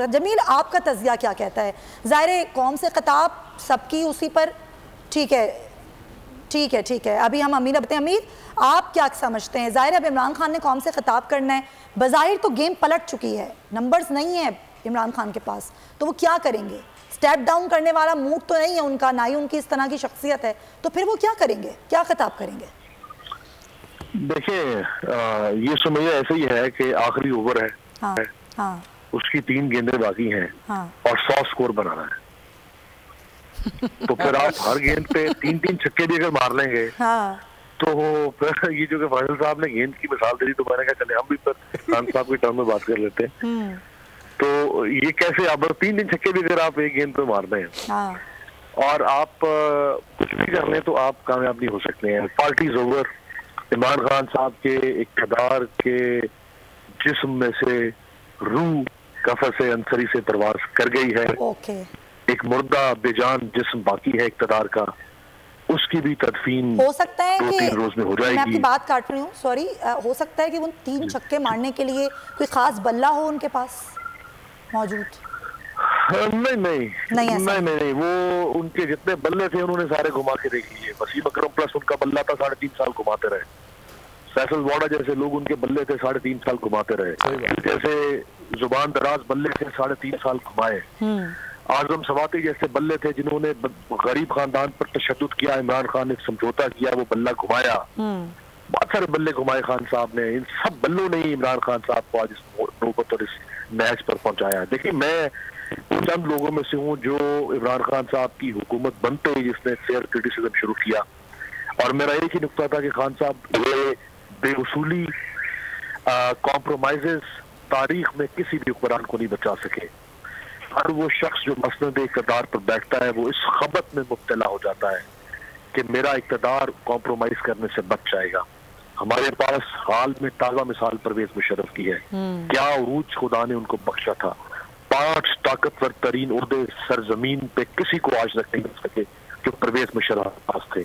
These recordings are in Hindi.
जमील, आपका तज़किया क्या कहता है? ज़ाहिर कौम से खिताब सबकी उसी पर ठीक है। अभी हम अमीर बताएं। अमीर, आप क्या समझते हैं? ज़ाहिर अब इमरान खान ने कौम से खिताब करना है, बज़ाहिर तो गेम पलट चुकी है, नंबर्स नहीं है इमरान खान के पास, तो वो क्या करेंगे? स्टेप डाउन करने वाला मूड तो नहीं है उनका, ना ही उनकी इस तरह की शख्सियत है, तो फिर वो क्या करेंगे, क्या खिताब करेंगे? देखिए, ये समझिए ऐसे ही है कि आखिरी ओवर है। हाँ। उसकी 3 गेंदें बाकी हैं। हाँ। और 100 स्कोर बनाना है। तो फिर आप हर गेंद पे 3-3 छक्के भी अगर मार लेंगे, हाँ, तो फिर ये जो कि फाजिल साहब ने गेंद की मिसाल दे दी, तो मैंने कहा चले हम भी फिर खान साहब के टर्म में बात कर लेते हैं। तो ये कैसे, अब 3-3 छक्के भी अगर आप एक गेंद पे मार दें, हाँ, और आप कुछ भी कर लें, तो आप कामयाब नहीं हो सकते हैं। Parties over. इमरान खान साहब के इक़्तिदार के जिस्म में से रूह कफ़स अंसरी से परवाज कर गई है। एक मुर्दा बेजान जिस्म बाकी है इक़्तिदार का, उसकी भी तदफीन हो सकता है कि 2-3 रोज में हो जाएगी। मैं आपकी बात काट रही हूँ, सॉरी। हो सकता है कि उन 3 छक्के मारने के लिए कोई खास बल्ला हो उनके पास मौजूद? नहीं, वो उनके जितने बल्ले थे उन्होंने सारे घुमा के देख लिए। वसीम अकरम प्लस उनका बल्ला था, 3.5 साल घुमाते रहे। फैसल वाडा जैसे लोग उनके बल्ले थे, 3.5 साल घुमाते रहे। जैसे जुबान दराज बल्ले थे, 3.5 साल घुमाए। आजम सवाती जैसे बल्ले थे जिन्होंने गरीब खानदान पर तशद्दुद किया, इमरान खान ने समझौता किया, वो बल्ला घुमाया। बहुत सारे बल्ले घुमाए खान साहब ने। इन सब बल्लों ने इमरान खान साहब को आज इस नौबत और इस मैच पर पहुंचाया। देखिए, मैं चंद लोगों में से हूँ जो इमरान खान साहब की हुकूमत बनते ही जिसने फेयर क्रिटिसिज्म शुरू किया, और मेरा एक ही नुक्ता था कि खान साहब ये बेउसूली कॉम्प्रोमाइजेस तारीख में किसी भी हुक्मरान को नहीं बचा सके। हर वो शख्स जो मसनद इक़्तिदार पर बैठता है वो इस खबत में मुब्तला हो जाता है कि मेरा इक़्तिदार कॉम्प्रोमाइज करने से बच जाएगा। हमारे पास हाल में ताज़ा मिसाल परवेज मुशर्रफ की है। क्या उरूज खुदा ने उनको बख्शा था। 5 ताकतवर तरीन उर्दे सरजमीन पे किसी को आज तक नहीं मिल सके जो परवेज मुशर्रफ पास थे।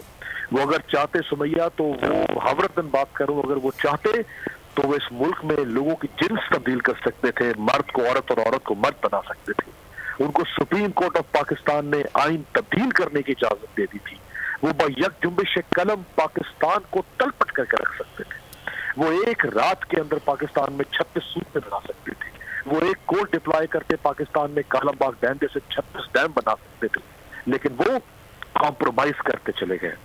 वो अगर चाहते सुमैया, तो वो हवरतन बात करूं, अगर वो चाहते तो वो इस मुल्क में लोगों की जिन्स तब्दील कर सकते थे, मर्द को औरत और औरत को मर्द बना सकते थे। उनको सुप्रीम कोर्ट ऑफ पाकिस्तान ने आइन तब्दील करने की इजाजत दे दी थी। वो बयक जुम्बिश कलम पाकिस्तान को तलपट करके रख सकते थे। वो एक रात के अंदर पाकिस्तान में 36 सूबे बना सकते थे। वो एक कोर्ट डिप्लॉय करके पाकिस्तान में कालमबाग डैम जैसे 36 डैम बना सकते थे। लेकिन वो कॉम्प्रोमाइज करते चले गए।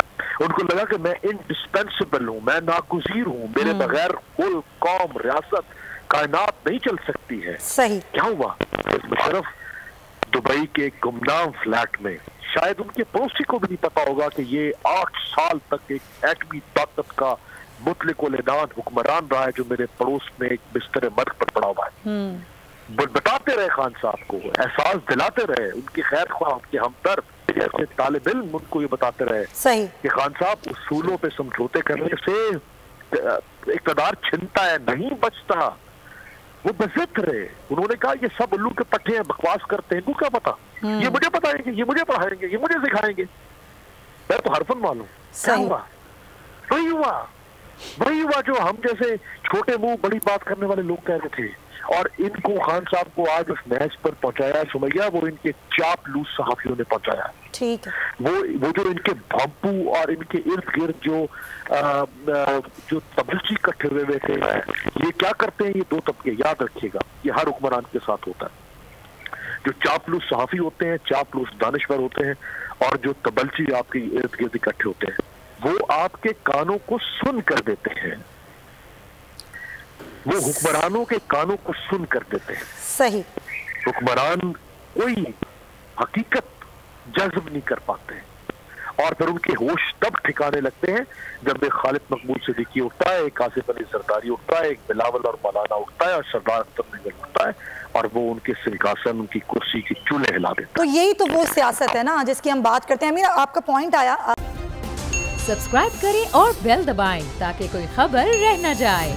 उनको लगा कि मैं इंडिस्पेंसिबल हूँ, मैं नागुज़ीर हूँ, मेरे बगैर कुल कौम रियासत कायनात नहीं चल सकती है। सही। क्या हुआ? मुशर्रफ दुबई के गुमनाम फ्लैट में, शायद उनके पड़ोसी को भी नहीं पता होगा कि ये 8 साल तक एक एटमी ताकत का मुतलिक-उल-ऐलान हुक्मरान रहा है जो मेरे पड़ोस में एक बिस्तर मर्ग पर पड़ा हुआ है। बताते रहे खान साहब को, एहसास दिलाते रहे, उनके खैर ख्वाह, उनके हमदर्द जैसे तालिब इल्म उनको ये बताते रहे सही कि खान साहब उसूलों पे समझौते करने से इक़्तिदार छिनता है, नहीं बचता। वो बेइज्जत रहे। उन्होंने कहा ये सब उल्लू के पट्टे हैं, बकवास करते हैं, इनको क्या पता, ये मुझे बताएंगे, ये मुझे पढ़ाएंगे, ये मुझे सिखाएंगे, मैं तो हरफन मालूम। क्या हुआ? वही हुआ जो हम जैसे छोटे मुंह बड़ी बात करने वाले लोग कह रहे थे। और इनको खान साहब को आज उस मैच पर पहुंचाया सुमैया, वो इनके चापलूस सहाफियों ने पहुंचाया। ठीक है। वो जो इनके भम्पू और इनके इर्द गिर्द जो तबलीगी इकट्ठे हुए थे, ये क्या करते हैं? ये 2 तबके, याद रखिएगा, ये हर हुक्मरान के साथ होता है। जो चापलूस सहाफी होते हैं, चापलूस दानिश्वर होते हैं, और जो तबलची आपके इर्द गिर्द इकट्ठे होते हैं, वो आपके कानों को सुन कर देते हैं। वो हुक्मरानों के कानों को सुन कर देते हैं। सही। हुक्मरान कोई हकीकत जज्ब नहीं कर पाते हैं, और फिर उनके होश तब ठिकाने लगते हैं जब एक खालिद मकबूल सिद्दीकी उठता है, एक आसिफ अली जरदारी उठता है, एक बिलावल और मौलाना उठता है, और सरदार अख्तर निगल उठता है, और वो उनके सिंहासन, उनकी कुर्सी की चूल्हे हिला देता है। तो यही तो वो सियासत है ना जिसकी हम बात करते हैं। अमीर, आपका पॉइंट आया। सब्सक्राइब करें और बेल दबाएं ताकि कोई खबर रह न जाए।